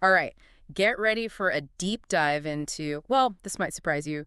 All right, get ready for a deep dive into, well, this might surprise you,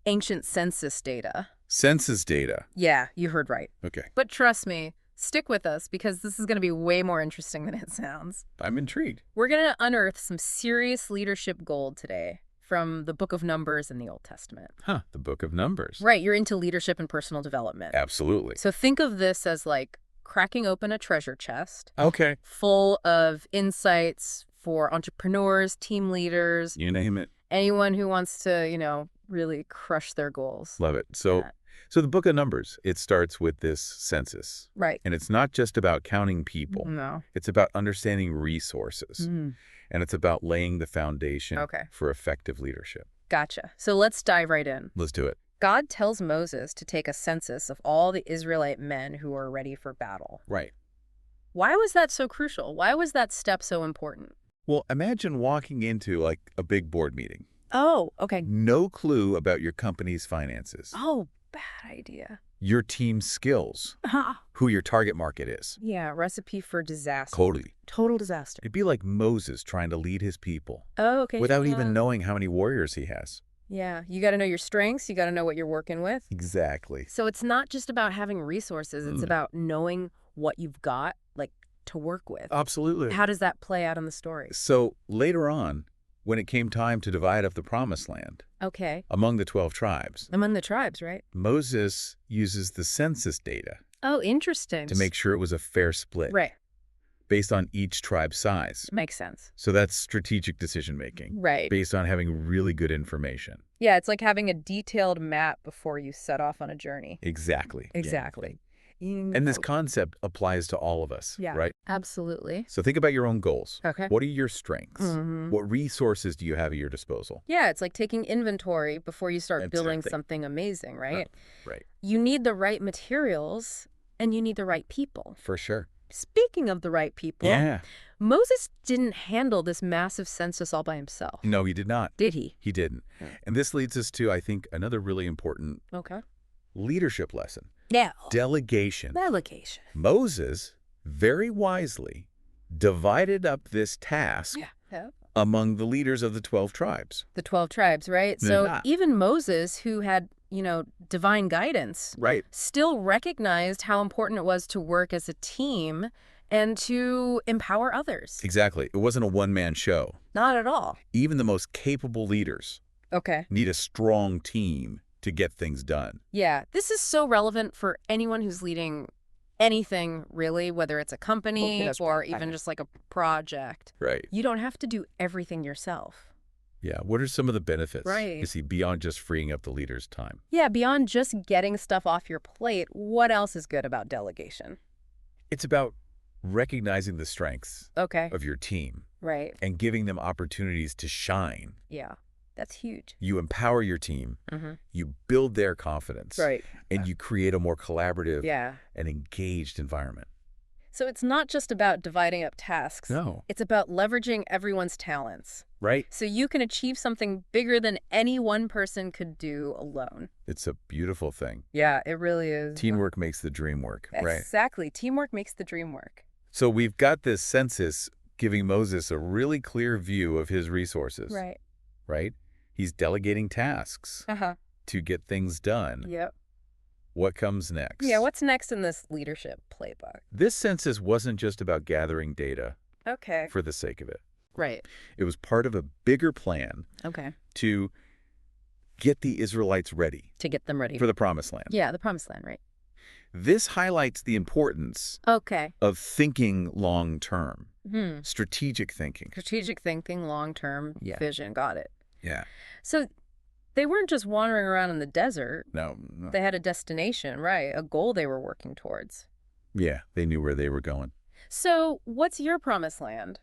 ancient census data. Census data. Yeah, you heard right. Okay. But trust me, stick with us because this is going to be way more interesting than it sounds. I'm intrigued. We're going to unearth some serious leadership gold today from the Book of Numbers in the Old Testament. Huh, the Book of Numbers. Right, you're into leadership and personal development. Absolutely. So think of this as like cracking open a treasure chest Okay. full of insights for entrepreneurs, team leaders, You name it. anyone who wants to, really crush their goals. Love it. So, Yeah. so the Book of Numbers, it starts with this census. Right. And it's not just about counting people. No. It's about understanding resources. Mm, And it's about laying the foundation Okay. for effective leadership. gotcha. So let's dive right in. Let's do it. God tells Moses to take a census of all the Israelite men who are ready for battle. Right. Why was that so crucial? Why was that step so important? Well, imagine walking into like a big board meeting. Oh, okay. No clue about your company's finances, Oh, bad idea. your team's skills, who your target market is. Yeah, recipe for disaster. Totally. Total disaster. It'd be like Moses trying to lead his people Oh, okay. without yeah. even knowing how many warriors he has. Yeah, you got to know your strengths. You got to know what you're working with. Exactly. So it's not just about having resources. It's about knowing what you've got, like, to work with. Absolutely. How does that play out in the story? So later on, when it came time to divide up the promised land Okay. among the 12 tribes, Among the tribes, right? Moses uses the census data Oh, interesting. to make sure it was a fair split Right. based on each tribe's size. Makes sense. So that's strategic decision-making Right. based on having really good information. Yeah, it's like having a detailed map before you set off on a journey. Exactly. Exactly. And this concept applies to all of us, Yeah. right? Absolutely. So think about your own goals. Okay. What are your strengths? Mhm. What resources do you have at your disposal? Yeah, it's like taking inventory before you start building Exactly. something amazing, right? Right. You need the right materials and you need the right people. For sure. Speaking of the right people, Yeah. Moses didn't handle this massive census all by himself. No, he did not. Did he? He didn't. Yeah. And this leads us to, I think, another really important Okay. leadership lesson. Yeah. Delegation. Delegation. Moses very wisely divided up this task Yeah. among the leaders of the 12 tribes. The 12 tribes, right? So Yeah. even Moses, who had, divine guidance, Right. still recognized how important it was to work as a team and to empower others. Exactly. It wasn't a one-man show. Not at all. Even the most capable leaders Okay. need a strong team to get things done. Yeah, this is so relevant for anyone who's leading anything, really, whether it's a company or even just like a project. Right. You don't have to do everything yourself. Yeah. What are some of the benefits? Right. You see, beyond just freeing up the leader's time? Yeah, beyond just getting stuff off your plate, what else is good about delegation? It's about recognizing the strengths Okay, of your team right. and giving them opportunities to shine. Yeah, that's huge. You empower your team, Mm-hmm. you build their confidence, Right. and you create a more collaborative Yeah. and engaged environment. So it's not just about dividing up tasks. No. It's about leveraging everyone's talents. Right? So you can achieve something bigger than any one person could do alone. It's a beautiful thing. Yeah, it really is. Teamwork makes the dream work, right? Exactly. Teamwork makes the dream work. So we've got this census giving Moses a really clear view of his resources, Right. right? He's delegating tasks Uh-huh. to get things done. Yep. What comes next? Yeah, what's next in this leadership playbook? This census wasn't just about gathering data Okay. for the sake of it. Right. It was part of a bigger plan Okay. to get the Israelites ready To get them ready. for the Promised Land. Yeah, the promised land, right? This highlights the importance Okay. of thinking long-term, Hmm. strategic thinking. Strategic thinking, long-term Yeah. vision. Got it. Yeah. So they weren't just wandering around in the desert. No. They had a destination, right? A goal they were working towards. Yeah, they knew where they were going. So what's your promised land?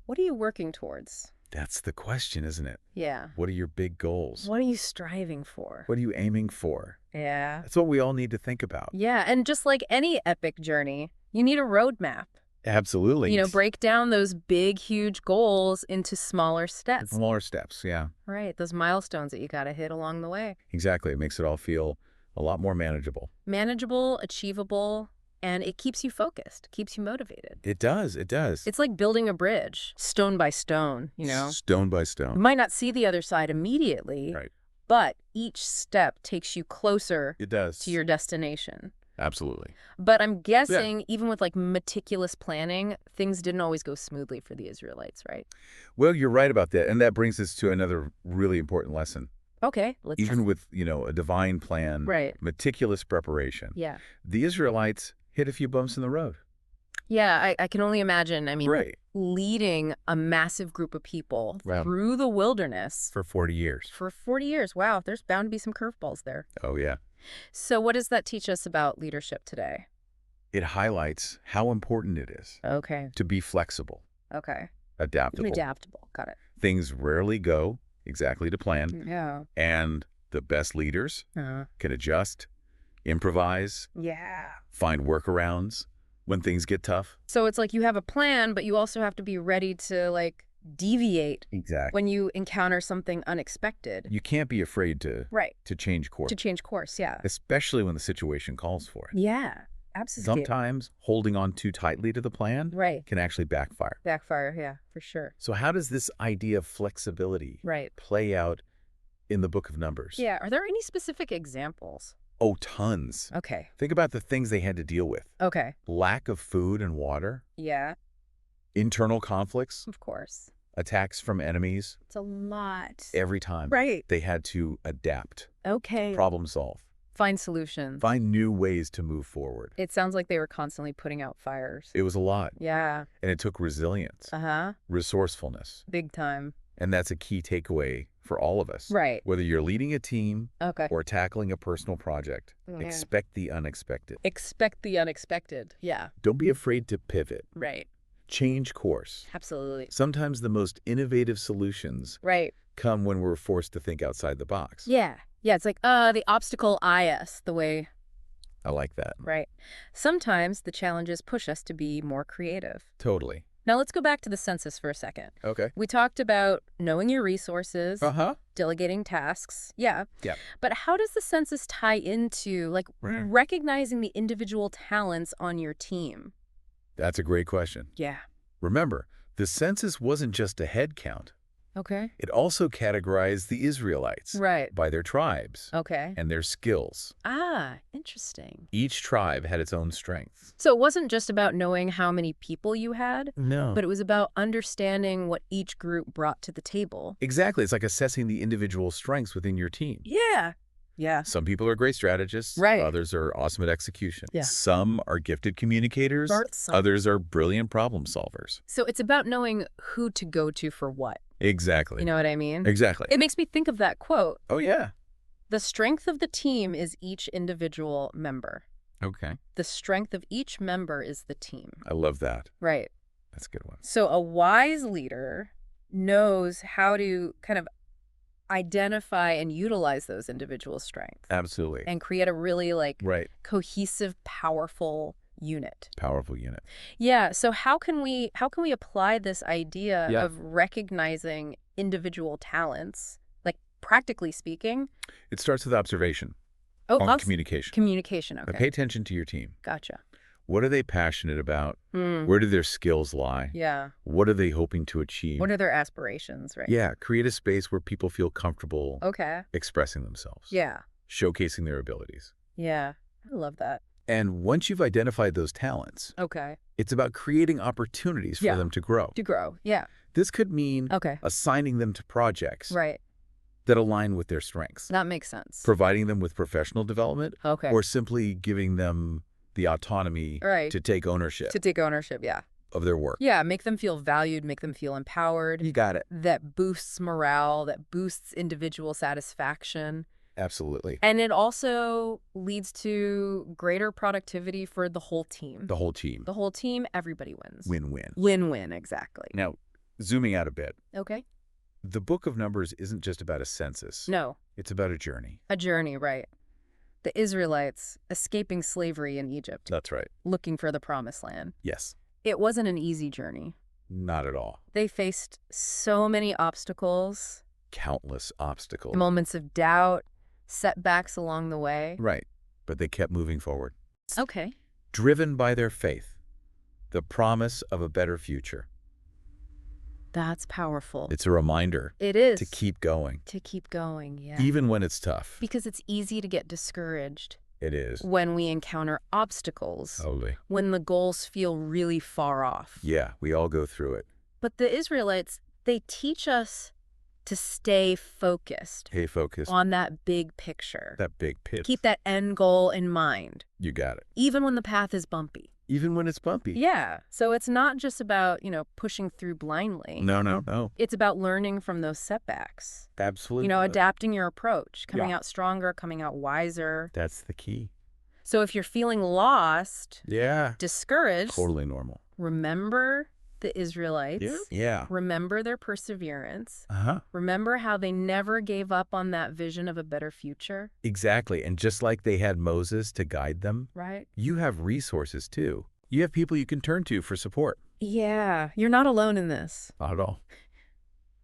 What are you working towards? That's the question, isn't it? Yeah. What are your big goals? What are you striving for? What are you aiming for? Yeah. That's what we all need to think about. Yeah, and just like any epic journey, you need a roadmap. Absolutely. Break down those big, huge goals into smaller steps. Smaller steps, yeah. Right, those milestones that you got to hit along the way. Exactly. It makes it all feel a lot more manageable. Manageable, achievable, And it keeps you focused, keeps you motivated. It does. It does. It's like building a bridge, stone by stone, you know? Stone by You stone. might not see the other side immediately, Right. but each step takes you closer It does. to your destination. Absolutely. But I'm guessing even with like meticulous planning, things didn't always go smoothly for the Israelites, right? Well, you're right about that. And that brings us to another really important lesson. Okay, let's Even with, a divine plan, Right. meticulous preparation, Yeah. the Israelites hit a few bumps in the road. Yeah, I can only imagine. I mean, Right. leading a massive group of people Wow. through the wilderness For 40 years. for 40 years. Wow, there's bound to be some curveballs there. Oh, yeah. So what does that teach us about leadership today? It highlights how important it is Okay. to be flexible, Okay. adaptable. Adaptable. Got it. Things rarely go exactly to plan, Yeah. and the best leaders can adjust, improvise, Yeah. find workarounds when things get tough. So it's like you have a plan, but you also have to be ready to like deviate Exactly. when you encounter something unexpected. You can't be afraid to Right. change course, To change course. Yeah. especially when the situation calls for it. Yeah. Absolutely. Sometimes holding on too tightly to the plan Right. can actually backfire. Backfire. Yeah, for sure. So how does this idea of flexibility Right. play out in the Book of Numbers? Yeah. Are there any specific examples? Oh, tons. Okay. Think about the things they had to deal with. Okay. Lack of food and water, Yeah, internal conflicts, of course. attacks from enemies. It's a lot. Every time Right. they had to adapt, Okay. problem solve, Find solutions. find new ways to move forward. It sounds like they were constantly putting out fires. It was a lot, Yeah. and it took resilience, Uh-huh. resourcefulness, Big time. and that's a key takeaway for all of us. Right. Whether you're leading a team Okay. or tackling a personal project, Yeah. expect the unexpected. Expect the unexpected. Yeah. Don't be afraid to pivot, Right. change course. Absolutely. Sometimes the most innovative solutions Right. come when we're forced to think outside the box. Yeah. Yeah, it's like, the obstacle IS, the way, I like that. right. Sometimes the challenges push us to be more creative. Totally. Now let's go back to the census for a second. Okay. We talked about knowing your resources, Uh-huh. delegating tasks. Yeah. Yeah. But how does the census tie into like Right. recognizing the individual talents on your team? That's a great question. Yeah. Remember, the census wasn't just a head count. Okay. It also categorized the Israelites Right. by their tribes Okay. and their skills. Ah, interesting. Each tribe had its own strengths. So it wasn't just about knowing how many people you had, No. but it was about understanding what each group brought to the table. Exactly. It's like assessing the individual strengths within your team. Yeah. Yeah. Some people are great strategists. Right. Others are awesome at execution. Yeah. Some are gifted communicators. Some. Others are brilliant problem solvers. So it's about knowing who to go to for what. Exactly. You know what I mean? Exactly. It makes me think of that quote. Oh, yeah. The strength of the team is each individual member. Okay. The strength of each member is the team. I love that. Right. That's a good one. So a wise leader knows how to kind of identify and utilize those individual strengths Absolutely. and create a really like Right. cohesive, powerful unit. Powerful unit. Yeah. So how can we apply this idea Yeah. of recognizing individual talents, like practically speaking? It starts with observation. Oh, On communication. Communication. Now, Okay. pay attention to your team. Gotcha. What are they passionate about? Hmm. Where do their skills lie? Yeah. What are they hoping to achieve? What are their aspirations, right? Yeah, create a space where people feel comfortable Okay. expressing themselves, Yeah. showcasing their abilities. Yeah. I love that. And once you've identified those talents, Okay. it's about creating opportunities for Yeah. them to grow. To grow. Yeah. This could mean Okay. assigning them to projects Right. that align with their strengths, That makes sense. providing them with professional development, Okay. or simply giving them the autonomy Right. to take ownership To take ownership. Yeah. of their work. Yeah. Make them feel valued, make them feel empowered. You got it. That boosts morale, that boosts individual satisfaction. Absolutely. And it also leads to greater productivity for the whole team. The whole team. The whole team, everybody wins. Win-win. Win-win, exactly. Now, zooming out a bit, Okay. the Book of Numbers isn't just about a census. No, It's about a journey. a journey, right. The Israelites escaping slavery in Egypt, That's right. looking for the promised land. Yes. It wasn't an easy journey. Not at all. They faced so many obstacles, Countless obstacles. moments of doubt, setbacks along the way. Right. But they kept moving forward. Okay. driven by their faith, the promise of a better future. That's powerful. It's a reminder It is. to keep going. To keep going, yeah. Even when it's tough. Because it's easy to get discouraged. It is. When we encounter obstacles. Totally. When the goals feel really far off. Yeah, we all go through it. But the Israelites, they teach us to stay focused. Stay focused. On that big picture. That big picture. Keep that end goal in mind. You got it. Even when the path is bumpy. Even when it's bumpy. Yeah. So it's not just about, pushing through blindly. No. It's about learning from those setbacks. Absolutely. Adapting your approach, coming out stronger, coming out wiser. That's the key. So if you're feeling lost, discouraged, totally normal. Remember the Israelites. Yeah. Remember their perseverance. Uh-huh. Remember how they never gave up on that vision of a better future. Exactly. And just like they had Moses to guide them, right? You have resources too. You have people you can turn to for support. Yeah. You're not alone in this. Not at all.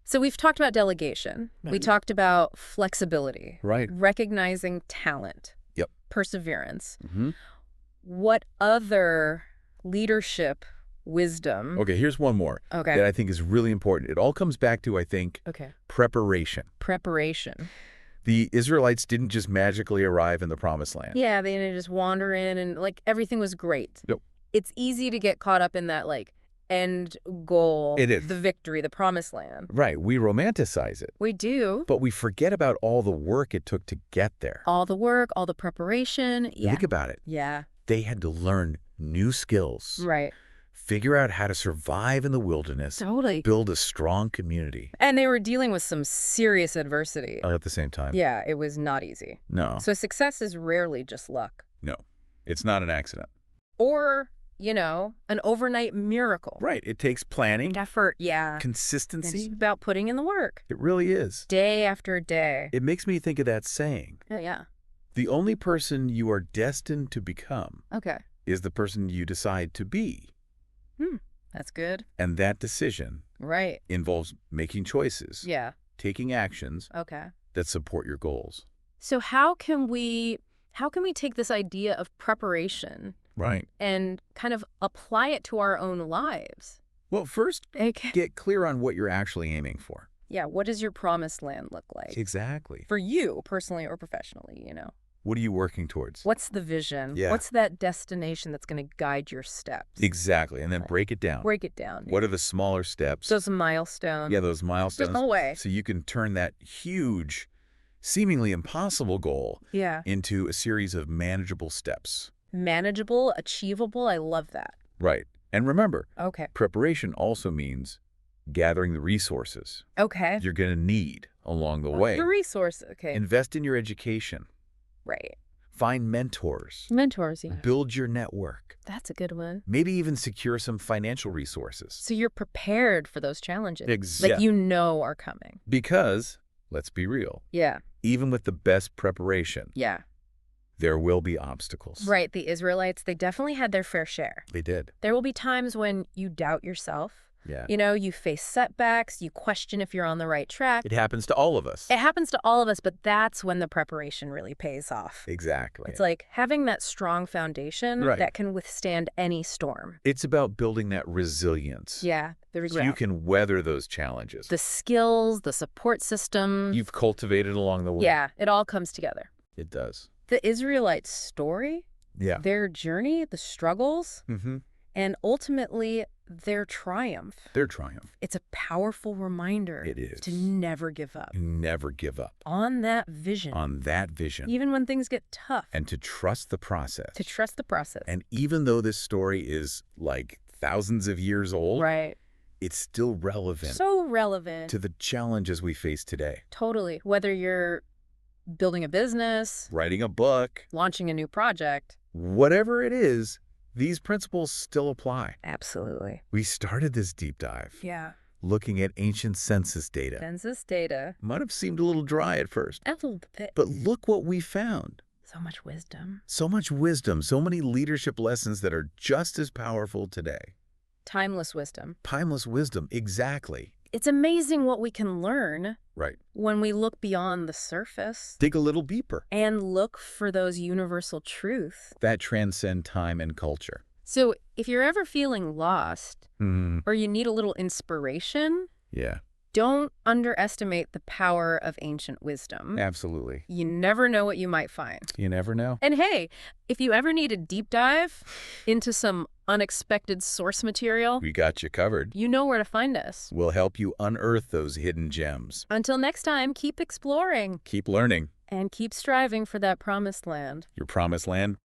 So we've talked about delegation. We talked about flexibility. Right. Recognizing talent. Yep. Perseverance. Mm-hmm. What other leadership wisdom? Okay, here's one more that I think is really important. It all comes back to, I think, preparation. Preparation. The Israelites didn't just magically arrive in the Promised Land. Yeah, they didn't just wander in and, everything was great. Nope. It's easy to get caught up in that, end goal. It is. The victory, the Promised Land. Right. We romanticize it. We do. But we forget about all the work it took to get there. All the work, all the preparation. Yeah. Think about it. Yeah. They had to learn new skills. Right. Figure out how to survive in the wilderness. Totally. Build a strong community. And they were dealing with some serious adversity. All at the same time. Yeah, it was not easy. No. So success is rarely just luck. No. It's not an accident. Or, an overnight miracle. Right. It takes planning. Effort, yeah. Consistency. It's about putting in the work. It really is. Day after day. It makes me think of that saying. Yeah. The only person you are destined to become is the person you decide to be. That's good. And that decision involves making choices. Yeah. Taking actions that support your goals. So how can we take this idea of preparation and kind of apply it to our own lives? Well, first, get clear on what you're actually aiming for. Yeah, what does your promised land look like? Exactly. For you, personally or professionally, What are you working towards? What's the vision? Yeah. What's that destination that's going to guide your steps? Exactly. And then break it down. Break it down. What are the smaller steps? Those milestones. Yeah, those milestones. There's no way. So you can turn that huge, seemingly impossible goal into a series of manageable steps. Manageable, achievable. I love that. Right. And remember, preparation also means gathering the resources you're going to need along the way. The resource, Invest in your education. Right. Find mentors. Mentors, yeah. Build your network. That's a good one. Maybe even secure some financial resources. So you're prepared for those challenges. Exactly. Are coming. Because, let's be real. Yeah. Even with the best preparation. Yeah. There will be obstacles. Right. The Israelites, they definitely had their fair share. They did. There will be times when you doubt yourself. Yeah. You face setbacks, you question if you're on the right track. It happens to all of us. It happens to all of us, but that's when the preparation really pays off. Exactly. It's like having that strong foundation that can withstand any storm. It's about building that resilience. Yeah. So you can weather those challenges. The skills, the support system. You've cultivated along the way. Yeah. It all comes together. It does. The Israelites' story, their journey, the struggles, and ultimately their triumph. It's a powerful reminder. It is. To never give up. Never give up. On that vision. Even when things get tough. And to trust the process. And even though this story is like thousands of years old. It's still relevant. So relevant. To the challenges we face today. Totally. Whether you're building a business. Writing a book. Launching a new project. Whatever it is. These principles still apply. Absolutely. We started this deep dive. Yeah. Looking at ancient census data. Might have seemed a little dry at first. A little bit. But look what we found. So much wisdom. So many leadership lessons that are just as powerful today. Timeless wisdom. Exactly. It's amazing what we can learn Right. when we look beyond the surface. Dig a little deeper. And look for those universal truths. That transcend time and culture. So if you're ever feeling lost, or you need a little inspiration, yeah, don't underestimate the power of ancient wisdom. Absolutely. You never know what you might find. You never know. And hey, if you ever need a deep dive into some unexpected source material, we got you covered. You know where to find us. We'll help you unearth those hidden gems. Until next time, keep exploring. Keep learning. And keep striving for that promised land. Your promised land?